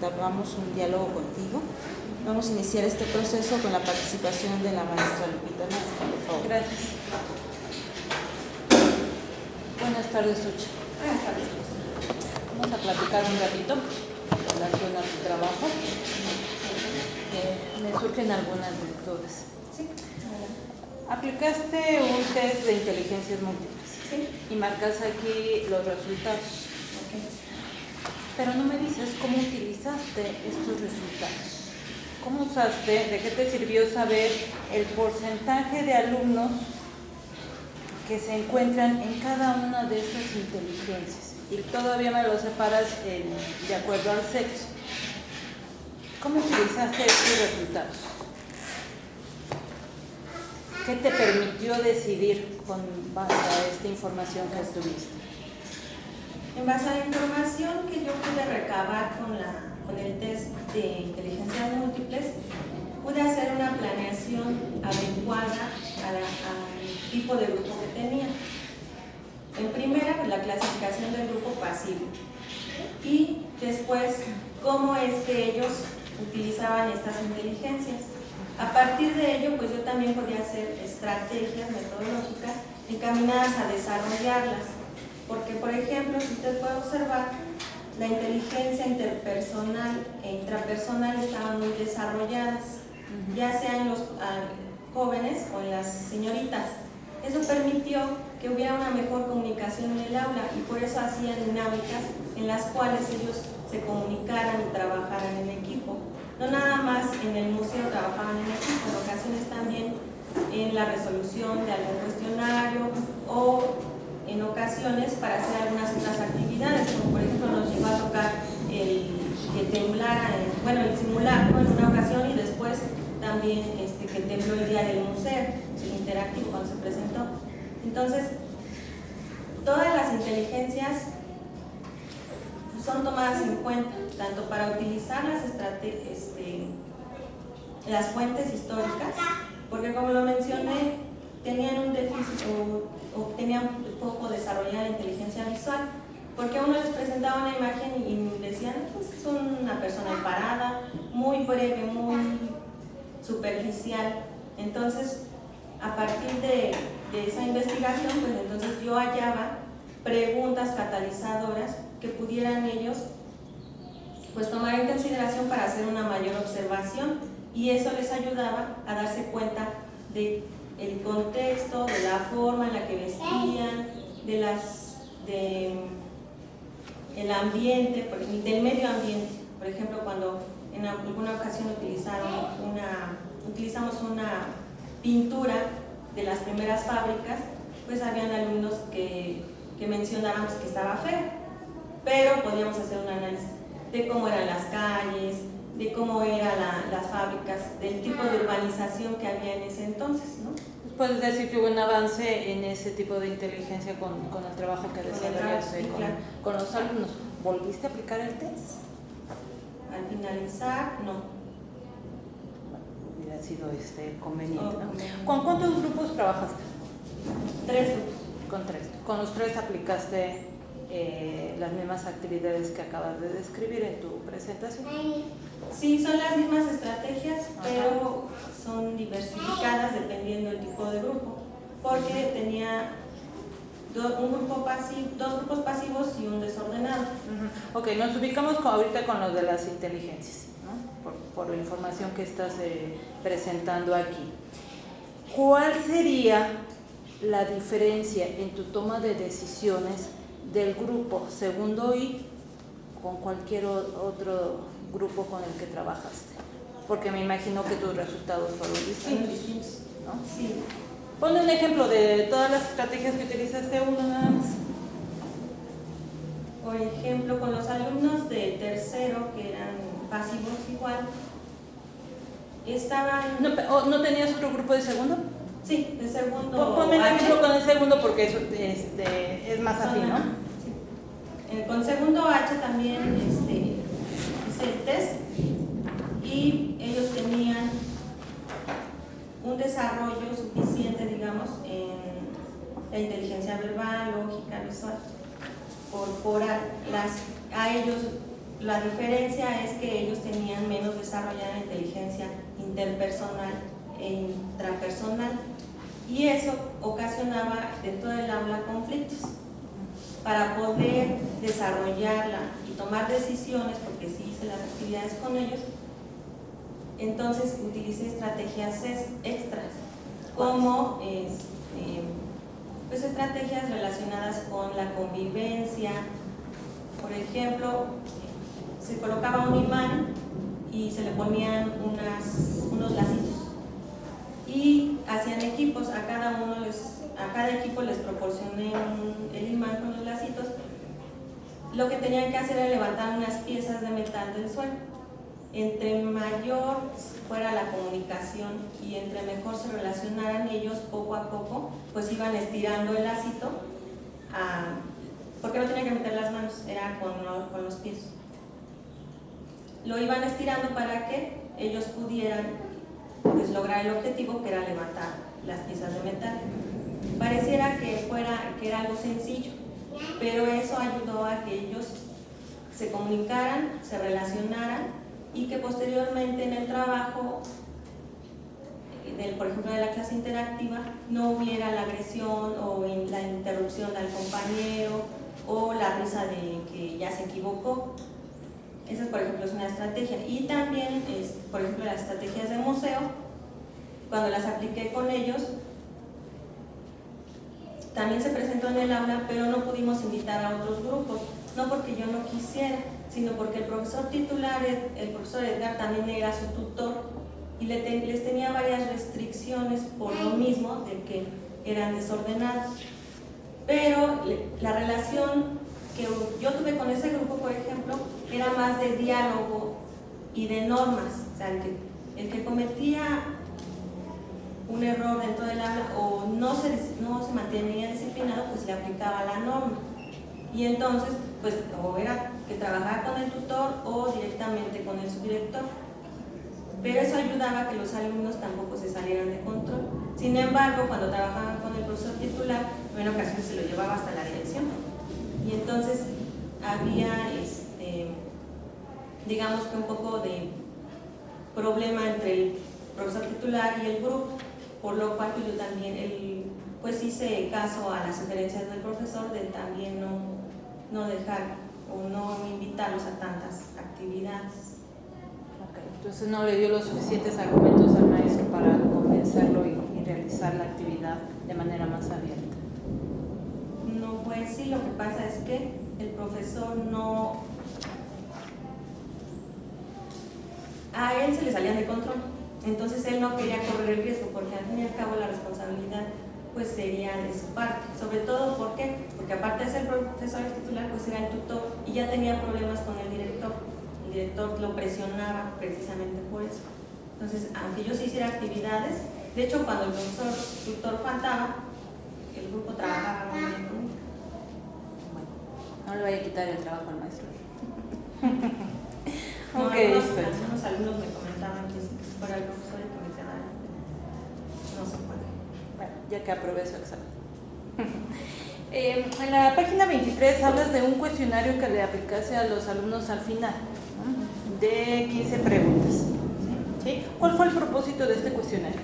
entablamos un diálogo contigo. Vamos a iniciar este proceso con la participación de la maestra Lupita. Maestra, por favor. Gracias. Buenas tardes, Ucha. Buenas tardes. Vamos a platicar un ratito en relación a tu trabajo. Me surgen algunas dudas. Sí. Aplicaste un test de inteligencias múltiples. Sí. Y marcas aquí los resultados. Okay. Pero no me dices cómo utilizaste estos resultados. ¿Cómo usaste? ¿De qué te sirvió saber el porcentaje de alumnos que se encuentran en cada una de estas inteligencias? Y todavía me lo separas de acuerdo al sexo. ¿Cómo utilizaste estos resultados? ¿Qué te permitió decidir con base a esta información que tuviste? En base a la información que yo pude recabar con el test de inteligencias múltiples, pude hacer una planeación adecuada al tipo de grupo que tenía. En primera, pues, la clasificación del grupo pasivo. Y después, cómo es que ellos utilizaban estas inteligencias. A partir de ello, pues yo también podía hacer estrategias metodológicas encaminadas a desarrollarlas. Porque, por ejemplo, si usted puede observar, la inteligencia interpersonal e intrapersonal estaban muy desarrolladas, ya sea en los jóvenes o en las señoritas. Eso permitió que hubiera una mejor comunicación en el aula y por eso hacían dinámicas en las cuales ellos se comunicaran y trabajaran en equipo. No nada más en el museo trabajaban en equipo, en ocasiones también en la resolución de algún cuestionario o en ocasiones para hacer algunas otras actividades, como por ejemplo nos llegó a tocar el que temblara, el simulacro en una ocasión y después también que tembló el día del museo, el interactivo cuando se presentó. Entonces, todas las inteligencias son tomadas en cuenta, tanto para utilizar las fuentes históricas, porque como lo mencioné, tenían un déficit o tenían poco desarrollada la inteligencia visual, porque a uno les presentaba una imagen y decían, pues es una persona parada, muy breve, muy superficial. Entonces, a partir de esa investigación, pues entonces yo hallaba preguntas catalizadoras que pudieran ellos pues tomar en consideración para hacer una mayor observación, y eso les ayudaba a darse cuenta de el contexto, de la forma en la que vestían, el ambiente, del medio ambiente. Por ejemplo, cuando en alguna ocasión utilizamos una pintura de las primeras fábricas, pues habían alumnos que mencionaban que estaba fea, pero podíamos hacer un análisis de cómo eran las calles, de cómo eran las fábricas, del tipo de urbanización que había en ese entonces, ¿no? ¿Puedes decir que hubo un avance en ese tipo de inteligencia con el trabajo que desarrollaste con los alumnos? ¿Volviste a aplicar el test? Al finalizar, no. Hubiera sido conveniente, ¿no? Conveniente. ¿Con cuántos grupos trabajaste? 3 grupos. Con 3. ¿Con los 3 aplicaste las mismas actividades que acabas de describir en tu presentación? Sí, son las mismas estrategias, pero son diversificadas dependiendo del tipo de grupo, porque tenía dos grupos pasivos y un desordenado. Ok, nos ubicamos ahorita con los de las inteligencias, ¿no? Por la información que estás presentando aquí. ¿Cuál sería la diferencia en tu toma de decisiones del grupo segundo I con cualquier otro grupo con el que trabajaste? Porque me imagino que tus resultados fueron distintos, ¿no? Sí. Pon un ejemplo de todas las estrategias que utilizaste, uno nada más. Por ejemplo, con los alumnos de tercero, que eran pasivos igual, estaban... ¿No tenías otro grupo de segundo? Sí, de segundo. Ponme el H. ejemplo con el segundo porque eso es más afín, ¿no? Sí. Con segundo H también hice el test y ellos tenían un desarrollo suficiente, digamos, en la inteligencia verbal, lógica, visual, corporal. A ellos La diferencia es que ellos tenían menos desarrollada inteligencia interpersonal e intrapersonal, y eso ocasionaba dentro del aula conflictos. Para poder desarrollarla y tomar decisiones, porque sí hice las actividades con ellos, entonces utilicé estrategias extras, como pues estrategias relacionadas con la convivencia. Por ejemplo, se colocaba un imán y se le ponían unos lacitos y hacían equipos. A cada equipo les proporcioné el imán con los lacitos. Lo que tenían que hacer era levantar unas piezas de metal del suelo. Entre mayor fuera la comunicación y entre mejor se relacionaran ellos, poco a poco pues iban estirando el lacito, porque no tenían que meter las manos, era con los pies. Lo iban estirando para que ellos pudieran pues lograr el objetivo, que era levantar las piezas de metal. Pareciera que era algo sencillo, pero eso ayudó a que ellos se comunicaran, se relacionaran, y que posteriormente en el trabajo, por ejemplo de la clase interactiva, no hubiera la agresión o la interrupción del compañero o la risa de que ya se equivocó. Esa, por ejemplo, es una estrategia. Y también, por ejemplo, las estrategias de museo, cuando las apliqué con ellos, también se presentó en el aula, pero no pudimos invitar a otros grupos, no porque yo no quisiera, sino porque el profesor titular, el profesor Edgar, también era su tutor y les tenía varias restricciones por lo mismo de que eran desordenados. Pero la relación que yo tuve con ese grupo, por ejemplo, era más de diálogo y de normas. O sea, el que cometía un error dentro del aula o no se mantenía disciplinado, pues le aplicaba la norma. Y entonces, pues, o era que trabajaba con el tutor o directamente con el subdirector. Pero eso ayudaba a que los alumnos tampoco se salieran de control. Sin embargo, cuando trabajaban con el profesor titular, en ocasiones se lo llevaba hasta la dirección. Y entonces había, digamos que un poco de problema entre el profesor titular y el grupo, por lo cual yo también pues hice caso a las sugerencias del profesor de también no dejar o no invitarlos a tantas actividades. Okay. Entonces no le dio los suficientes argumentos al maestro para convencerlo y realizar la actividad de manera más abierta. No fue así, lo que pasa es que el profesor a él se le salían de control, entonces él no quería correr el riesgo, porque al fin y al cabo la responsabilidad pues sería de su parte, sobre todo porque aparte de ser profesor titular, pues era el tutor y ya tenía problemas con el director lo presionaba precisamente por eso. Entonces, aunque yo sí hiciera actividades, de hecho cuando el profesor tutor faltaba, el grupo trabajaba muy bien conmigo. Bueno, no le vaya a quitar el trabajo al maestro. No, Okay, algunos alumnos me comentaban que si fuera el profesor el que me quedara, no se puede. Bueno, ya que aprobé su examen. En la página 23 hablas de un cuestionario que le aplicase a los alumnos al final, ¿no? De 15 preguntas. ¿Sí? ¿Cuál fue el propósito de este cuestionario?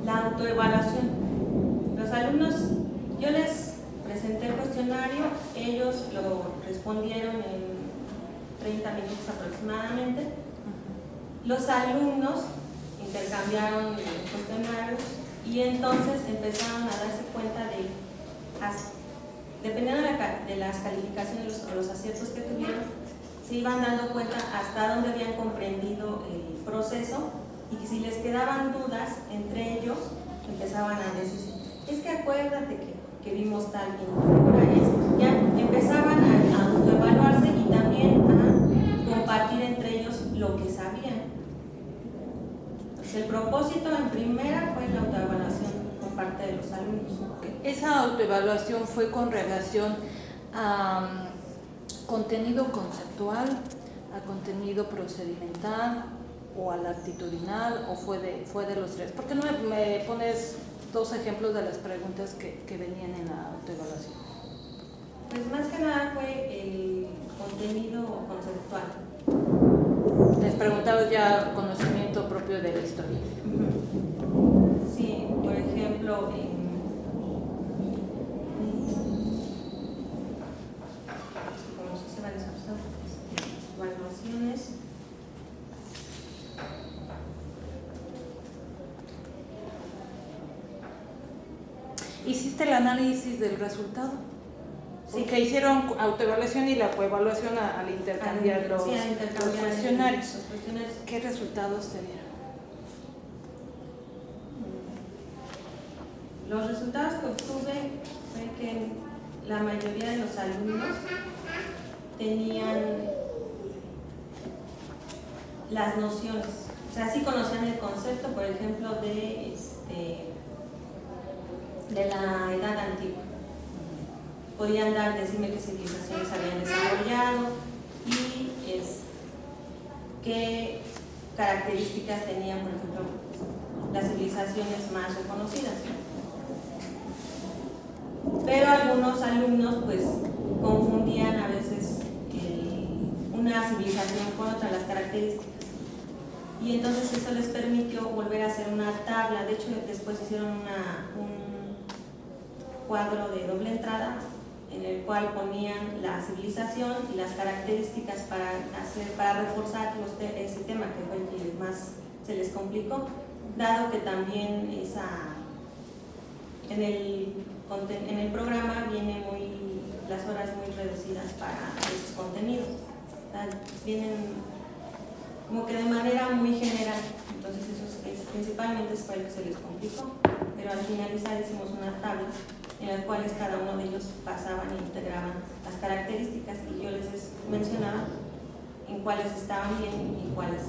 La autoevaluación. Los alumnos, yo les presenté el cuestionario, ellos lo respondieron en 30 minutos aproximadamente. Los alumnos intercambiaron los cuestionarios y entonces empezaron a darse cuenta dependiendo de las calificaciones o los aciertos que tuvieron, se iban dando cuenta hasta dónde habían comprendido el proceso, y que si les quedaban dudas entre ellos empezaban a decir, es que acuérdate que vimos tal pintura, ya empezaban a autoevaluarse y también a compartir entre ellos lo que sabían. El propósito en primera fue la autoevaluación por parte de los alumnos. Esa autoevaluación fue con relación a contenido conceptual, a contenido procedimental o al actitudinal, o fue de los tres. ¿Por qué no me pones dos ejemplos de las preguntas que venían en la autoevaluación? Pues más que nada fue el contenido conceptual. Les preguntaba ya conocimiento propio de la historia. Sí, por ejemplo, como se dice varias cosas, evaluaciones. ¿Hiciste el análisis del resultado? Sí. Que hicieron autoevaluación y la coevaluación al intercambiar los cuestionarios. Los cuestionarios. ¿Qué resultados te dieron? Los resultados que obtuve fue que la mayoría de los alumnos tenían las nociones, o sea, sí conocían el concepto, por ejemplo, de la edad antigua. Podían decirme qué civilizaciones habían desarrollado y qué características tenían, por ejemplo, las civilizaciones más reconocidas. Pero algunos alumnos pues confundían a veces una civilización con otra, las características. Y entonces eso les permitió volver a hacer una tabla. De hecho, después hicieron un cuadro de doble entrada en el cual ponían la civilización y las características para reforzar ese tema que fue el que más se les complicó, dado que también en el programa vienen las horas muy reducidas para esos contenidos. O sea, vienen como que de manera muy general, entonces eso principalmente fue el que se les complicó, pero al finalizar hicimos una tabla en las cuales cada uno de ellos pasaban e integraban las características y yo les mencionaba en cuáles estaban bien y cuáles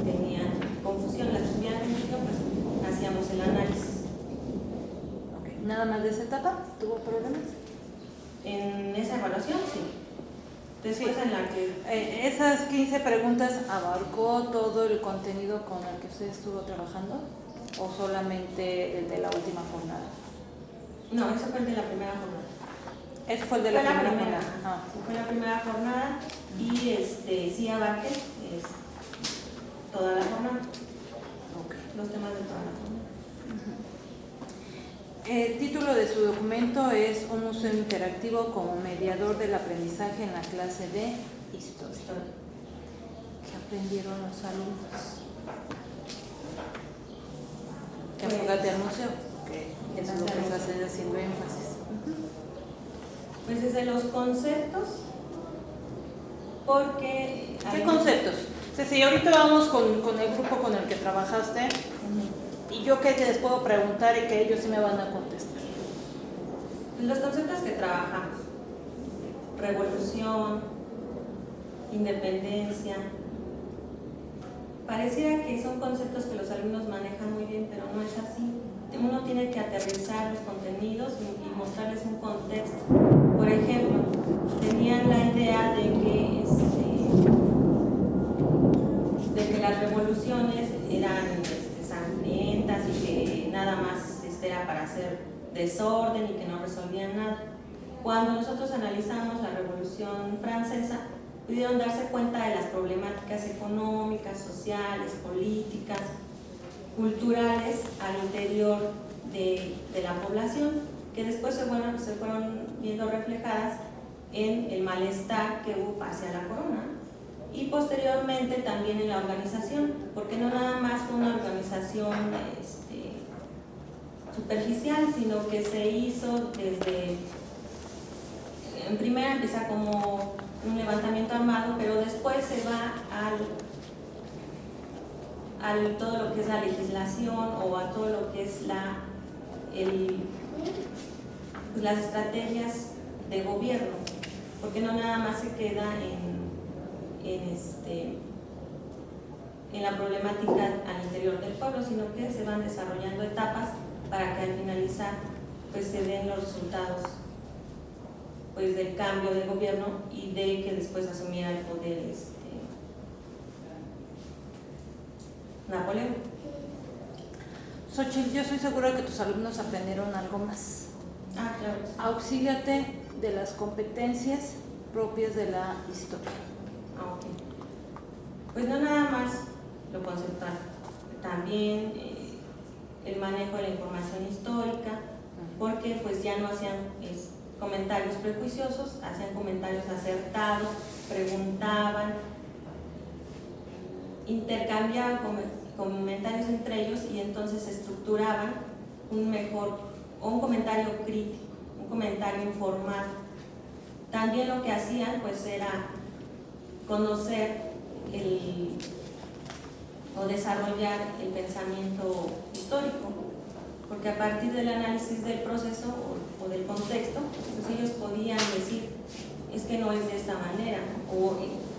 tenían confusión. Las que tenían confusión, pues hacíamos el análisis. Okay. ¿Nada más de esa etapa? ¿Tuvo problemas? En esa evaluación, sí. Después Sí. en la que... ¿Esas 15 preguntas abarcó todo el contenido con el que usted estuvo trabajando o solamente el de la última jornada? No, ese fue el de la primera jornada. Ese fue el de la primera jornada. Ah. Fue la primera jornada y sí abarqué toda la jornada. Okay. Los temas de toda la jornada. El título de su documento es Un museo interactivo como mediador del aprendizaje en la clase de historia. ¿Qué aprendieron los alumnos? Que Pues, enfócate al museo, que es lo que estás haciendo énfasis. Pues desde los conceptos, porque... ¿Qué conceptos? Si ahorita vamos con el grupo con el que trabajaste, y yo qué les puedo preguntar y que ellos sí me van a contestar. Los conceptos que trabajamos: revolución, independencia. Pareciera que son conceptos que los alumnos manejan muy bien, pero no es así. Uno tiene que aterrizar los contenidos y mostrarles un contexto. Por ejemplo, tenían la idea de que las revoluciones eran sangrientas y que nada más era para hacer desorden y que no resolvían nada. Cuando nosotros analizamos la Revolución Francesa, pudieron darse cuenta de las problemáticas económicas, sociales, políticas, culturales al interior de la población, que después se fueron viendo reflejadas en el malestar que hubo hacia la corona y posteriormente también en la organización, porque no nada más fue una organización superficial, sino que se hizo desde, en primera empieza como un levantamiento armado, pero después se va al todo lo que es la legislación o a todo lo que es las estrategias de gobierno, porque no nada más se queda en la problemática al interior del pueblo, sino que se van desarrollando etapas para que al finalizar pues se den los resultados pues del cambio de gobierno y de que después asumiera el poder Napoleón. Xochitl, yo estoy segura que tus alumnos aprendieron algo más. Ah, claro. Auxíliate de las competencias propias de la historia. Ah, ok. Pues no nada más lo conceptual, también el manejo de la información histórica, porque pues ya no hacían comentarios prejuiciosos, hacían comentarios acertados, preguntaban, intercambiaban comentarios entre ellos y entonces estructuraban un comentario crítico, un comentario informado. También lo que hacían pues era conocer o desarrollar el pensamiento histórico, porque a partir del análisis del proceso o del contexto, pues ellos podían decir, es que no es de esta manera, o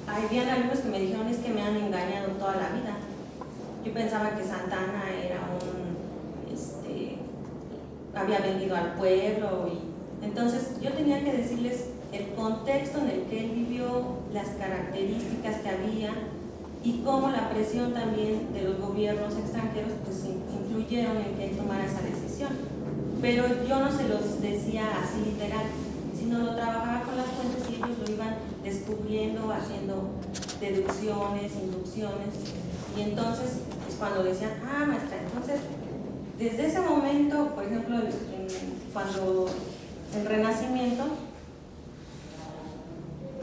habían alumnos que me dijeron, es que me han engañado toda la vida. Yo pensaba que Santa Anna era había vendido al pueblo, y entonces yo tenía que decirles el contexto en el que él vivió, las características que había y cómo la presión también de los gobiernos extranjeros pues influyeron en que él tomara esa decisión. Pero yo no se los decía así literal, sino lo trabajaba con las fuentes y ellos lo iban descubriendo, haciendo deducciones, inducciones, y entonces es cuando decían, ah, maestra, entonces desde ese momento, por ejemplo, cuando el Renacimiento,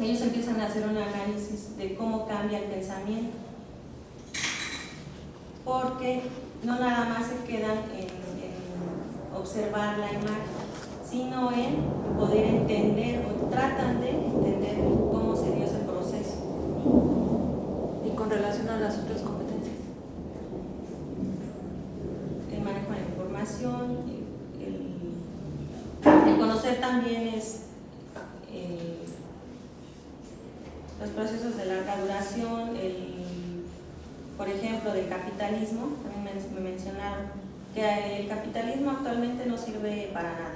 ellos empiezan a hacer un análisis de cómo cambia el pensamiento, porque no nada más se quedan en observar la imagen, sino en poder entender o tratan de entender cómo se dio ese proceso. Y con relación a las otras competencias, el manejo de la información, el conocer también los procesos de larga duración, por ejemplo, del capitalismo. También me mencionaron que el capitalismo actualmente no sirve para nada.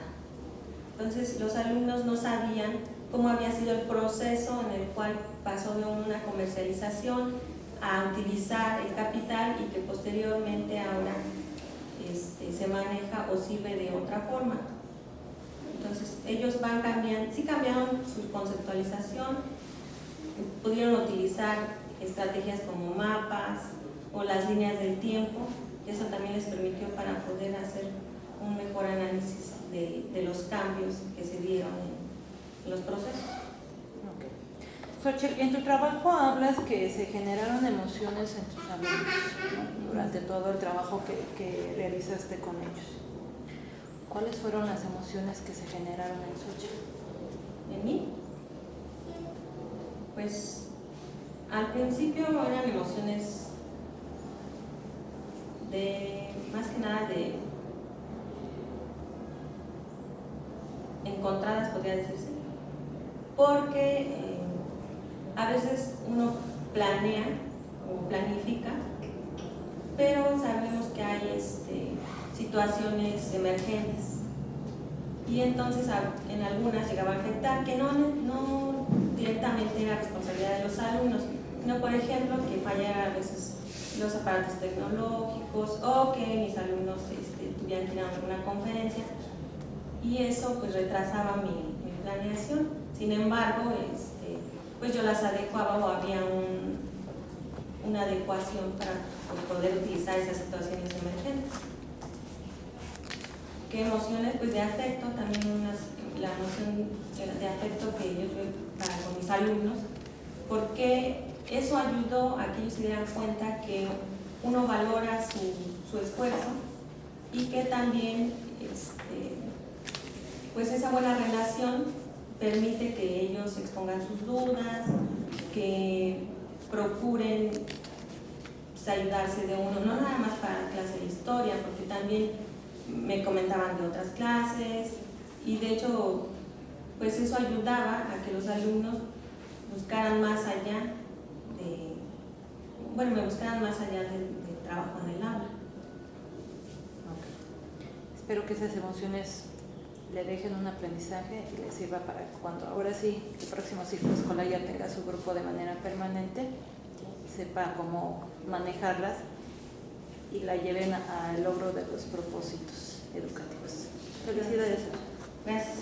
Entonces los alumnos no sabían cómo había sido el proceso en el cual pasó de una comercialización a utilizar el capital y que posteriormente ahora se maneja o sirve de otra forma. Entonces ellos van cambiando, sí cambiaron su conceptualización, pudieron utilizar estrategias como mapas o las líneas del tiempo, y eso también les permitió para poder hacer un mejor análisis de los cambios que se dieron en los procesos. Okay. Xochitl, en tu trabajo hablas que se generaron emociones en tus alumnos, ¿no?, durante todo el trabajo que realizaste con ellos. ¿Cuáles fueron las emociones que se generaron en Xochitl? ¿En mí? Pues al principio eran emociones más que nada encontradas, podría decirse, porque a veces uno planea o planifica, pero sabemos que hay situaciones emergentes y entonces en algunas llegaba a afectar, que no directamente era responsabilidad de los alumnos, sino por ejemplo que fallaran a veces los aparatos tecnológicos o que mis alumnos tuvieran que ir a alguna conferencia, y eso pues retrasaba mi planeación. Sin embargo, pues yo las adecuaba o había una adecuación para poder utilizar esas situaciones emergentes. ¿Qué emociones? Pues de afecto, también la emoción de afecto que yo tuve con mis alumnos, porque eso ayudó a que ellos se dieran cuenta que uno valora su esfuerzo y que también pues esa buena relación permite que ellos expongan sus dudas, que procuren pues, ayudarse de uno, no nada más para la clase de historia, porque también me comentaban de otras clases, y de hecho pues eso ayudaba a que los alumnos buscaran más allá me buscaran más allá del trabajo en el aula. Okay. Espero que esas emociones le dejen un aprendizaje y le sirva para que cuando ahora sí el próximo ciclo escolar ya tenga su grupo de manera permanente, sepa cómo manejarlas y la lleven al logro de los propósitos educativos. Felicidades. Gracias.